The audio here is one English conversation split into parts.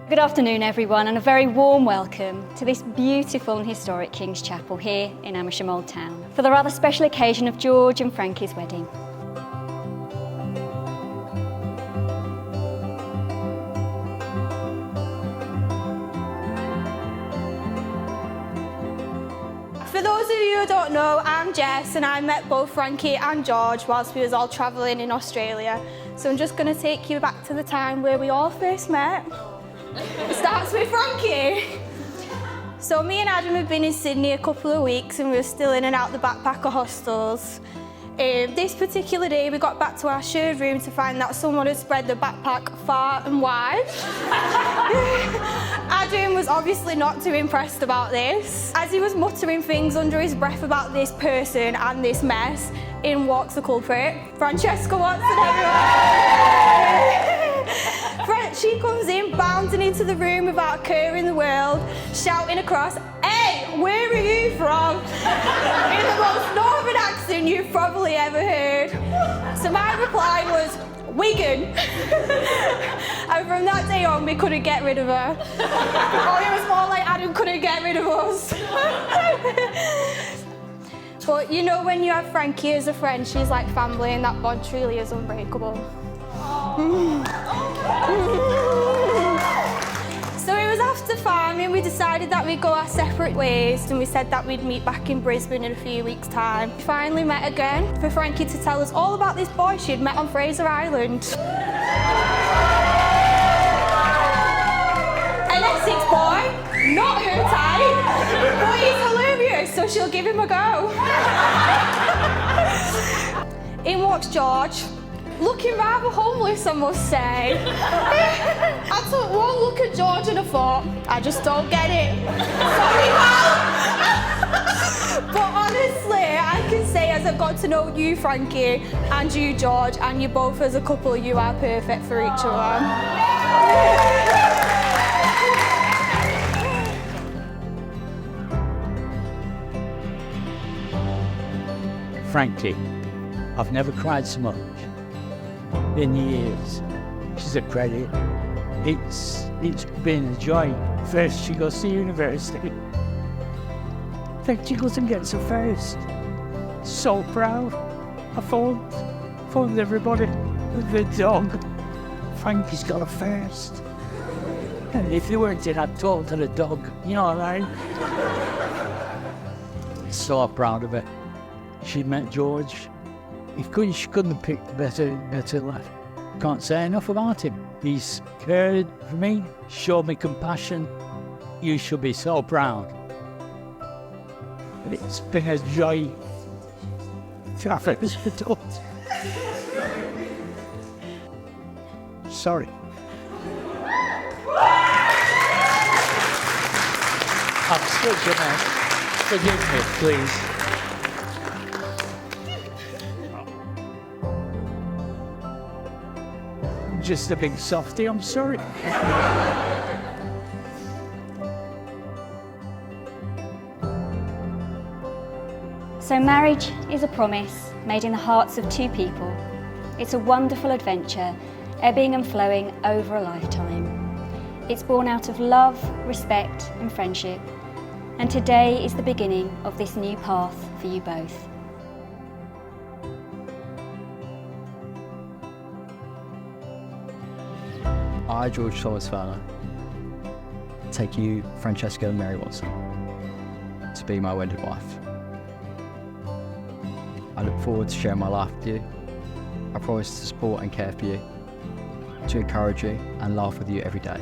Good afternoon everyone, and a very warm welcome to this beautiful and historic King's Chapel here in Amersham Old Town for the rather special occasion of George and Frankie's wedding. For those of you who don't know, I'm Jess and I met both Frankie and George whilst we was all travelling in Australia. So I'm just going to take you back to the time where we all first met. It starts with Frankie. So me and Adam had been in Sydney a couple of weeks and we were still in and out the backpacker hostels. This particular day we got back to our shared room to find that someone had spread the backpack far and wide. Adam was obviously not too impressed about this. As he was muttering things under his breath about this person and this mess, in walks the culprit. Francesca Watson, everyone. She comes in, bounding into the room without a care in the world, shouting across, "Hey, where are you from?" in the most northern accent you've probably ever heard. So my reply was, "Wigan." And from that day on, we couldn't get rid of her. Or it was more like Adam couldn't get rid of us. But you know, when you have Frankie as a friend, she's like family, and that bond truly is unbreakable. So it was after farming, we decided that we'd go our separate ways, and we said that we'd meet back in Brisbane in a few weeks' time. We finally met again for Frankie to tell us all about this boy she'd met on Fraser Island. An Essex boy, not her type, but he's hilarious, so she'll give him a go. In walks George, looking rather homeless, I must say. I took one look at George and I thought, I just don't get it. Sorry, pal. But honestly, I can say as I've got to know you, Frankie, and you, George, and you both as a couple, you are perfect for each other. Frankie, I've never cried so much in years. She's a credit. It's been a joy. First she goes to university, then she goes and gets her first. So proud. I phoned everybody. The dog. Frankie's got a first. And if they weren't in, I'd told her the dog. You know what I mean? So proud of her. She met George. She couldn't have picked a better lad. Can't say enough about him. He's cared for me, showed me compassion. You should be so proud. It's been a joy to have her as a daughter. Sorry. I'm such a mess. Forgive me, please. Just a big softie, I'm sorry. So marriage is a promise made in the hearts of two people. It's a wonderful adventure, ebbing and flowing over a lifetime. It's born out of love, respect and friendship. And today is the beginning of this new path for you both. I, George Thomas Fowler, take you, Francesca and Mary Watson, to be my wedded wife. I look forward to sharing my life with you. I promise to support and care for you, to encourage you and laugh with you every day.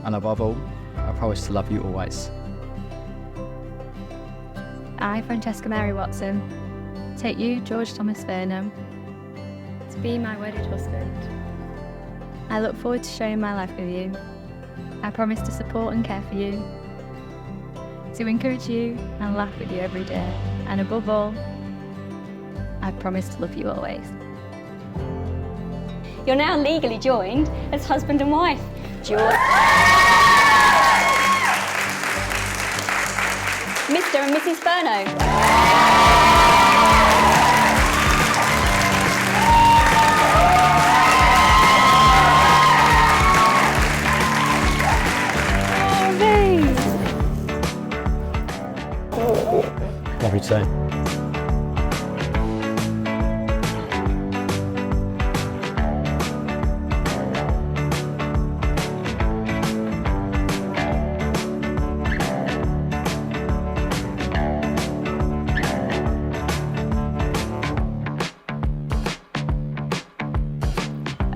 And above all, I promise to love you always. I, Francesca Mary Watson, take you, George Thomas Burnham, to be my wedded husband. I look forward to sharing my life with you. I promise to support and care for you, to encourage you and laugh with you every day. And above all, I promise to love you always. You're now legally joined as husband and wife. George. Mr. and Mrs. Furno. soon.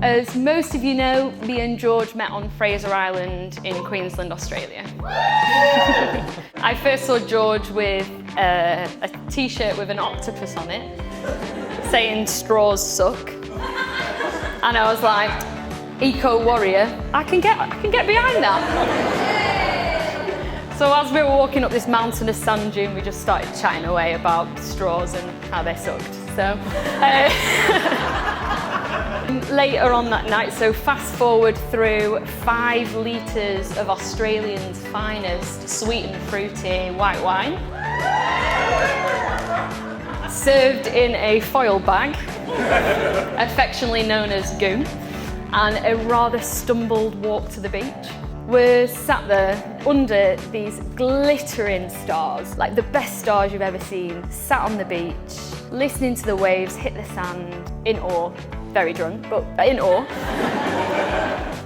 As most of you know, me and George met on Fraser Island in Queensland, Australia. I first saw George with a t-shirt with an octopus on it, saying straws suck. And I was like, eco-warrior, I can get behind that. So as we were walking up this mountain of sand dune, we just started chatting away about straws and how they sucked. So. Later on that night, so fast forward through 5 litres of Australian's finest sweet and fruity white wine, served in a foil bag, affectionately known as goo, and a rather stumbled walk to the beach. We're sat there under these glittering stars, like the best stars you've ever seen, sat on the beach, listening to the waves hit the sand, in awe. Very drunk, but in awe.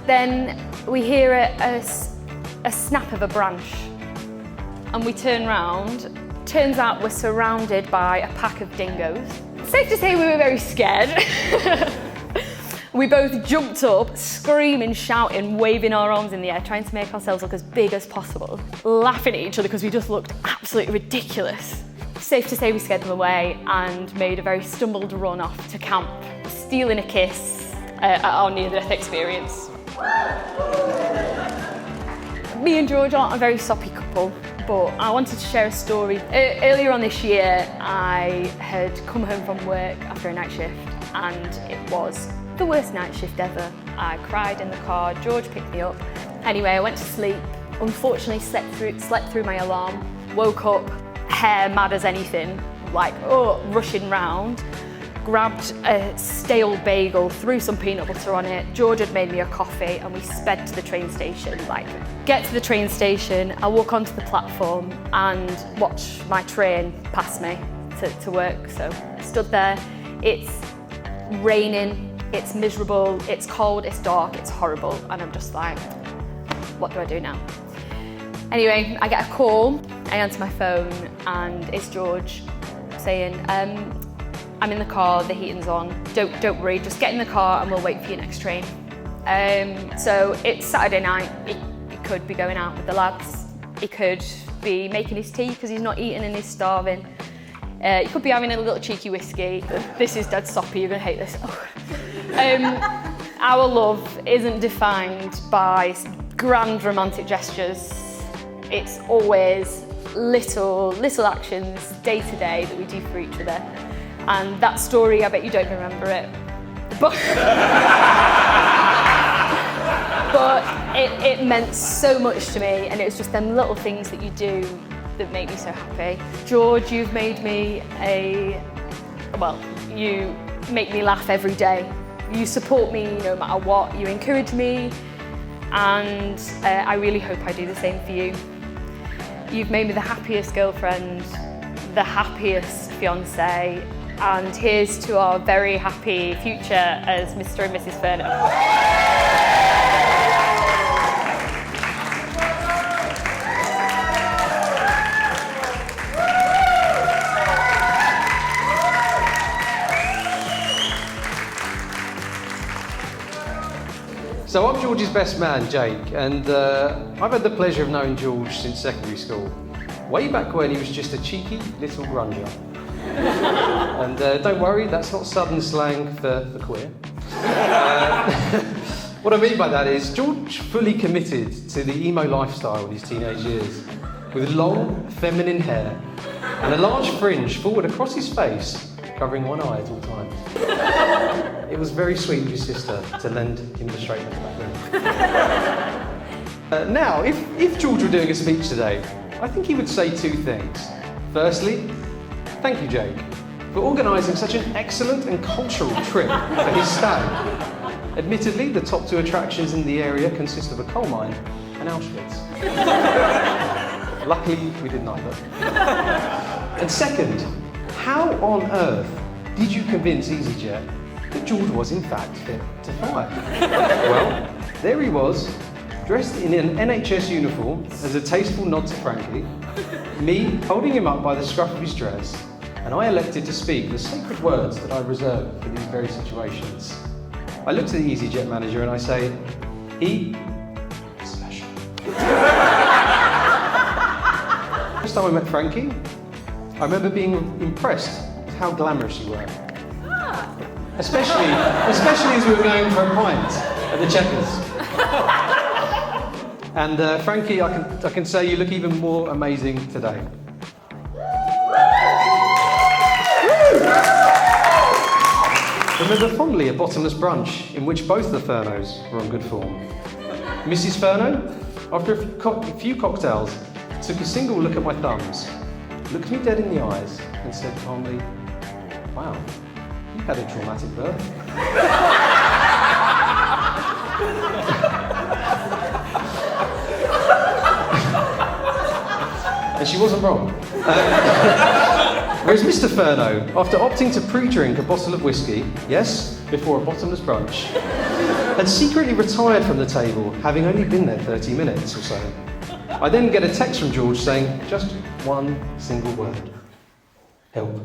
Then we hear a snap of a branch, and we turn round. Turns out we're surrounded by a pack of dingoes. Safe to say we were very scared. We both jumped up, screaming, shouting, waving our arms in the air, trying to make ourselves look as big as possible, laughing at each other because we just looked absolutely ridiculous. Safe to say we scared them away and made a very stumbled run off to camp, stealing a kiss at our near-death experience. Me and George aren't a very soppy couple, but I wanted to share a story. Earlier on this year, I had come home from work after a night shift, and it was the worst night shift ever. I cried in the car, George picked me up. Anyway, I went to sleep, unfortunately slept through my alarm, woke up, hair mad as anything, like, rushing round, grabbed a stale bagel, threw some peanut butter on it. George had made me a coffee and we sped to the train station. Get to the train station, I walk onto the platform and watch my train pass me to work. So I stood there, it's raining, it's miserable, it's cold, it's dark, it's horrible, and I'm just like, what do I do now? Anyway, I get a call, I answer my phone, and it's George saying, I'm in the car, the heating's on, don't worry, just get in the car and we'll wait for your next train. So it's Saturday night, he could be going out with the lads, he could be making his tea because he's not eating and he's starving. He could be having a little cheeky whiskey. This is dead soppy, you're gonna hate this. Our love isn't defined by grand romantic gestures. It's always little actions, day to day, that we do for each other. And that story, I bet you don't remember it. But it meant so much to me, and it was just them little things that you do that make me so happy. George, you've made me you make me laugh every day. You support me no matter what, you encourage me, and I really hope I do the same for you. You've made me the happiest girlfriend, the happiest fiancé, and here's to our very happy future as Mr. and Mrs. Furnham. So I'm George's best man, Jake, and I've had the pleasure of knowing George since secondary school, way back when he was just a cheeky little grunger. And don't worry, that's not southern slang for queer. What I mean by that is George fully committed to the emo lifestyle in his teenage years, with long, feminine hair and a large fringe forward across his face, covering one eye at all times. It was very sweet of his sister to lend him the straightness back then. Now, if George were doing a speech today, I think he would say 2 things. Firstly, thank you, Jake, for organising such an excellent and cultural trip for his stag. Admittedly, the top 2 attractions in the area consist of a coal mine and Auschwitz. Luckily, we did neither. And second, how on earth did you convince EasyJet that George was in fact fit to fly? Well, there he was, dressed in an NHS uniform as a tasteful nod to Frankie, me holding him up by the scruff of his dress, and I elected to speak the sacred words that I reserve for these very situations. I looked at the EasyJet manager and I say, he is special. First time I met Frankie, I remember being impressed with how glamorous you were. Especially as we were going for a pint at the Checkers. And Frankie, I can say you look even more amazing today. Remember fondly a bottomless brunch in which both the Furnos were on good form. Mrs. Furno, after a few cocktails, took a single look at my thumbs, looked me dead in the eyes and said calmly, wow, you had a traumatic birth. And she wasn't wrong. Whereas Mr. Furno, after opting to pre-drink a bottle of whiskey, yes, before a bottomless brunch, had secretly retired from the table, having only been there 30 minutes or so. I then get a text from George saying just one single word. Help.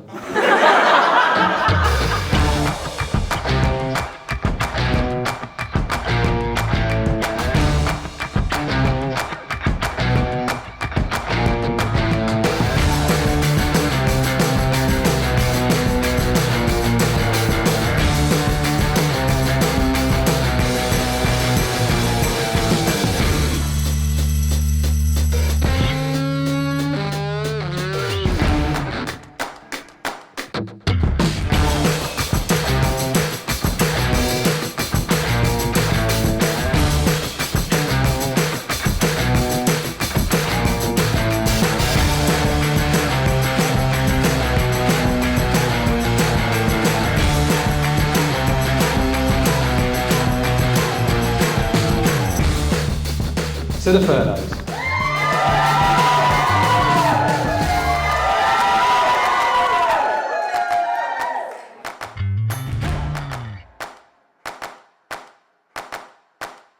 To the Furnos.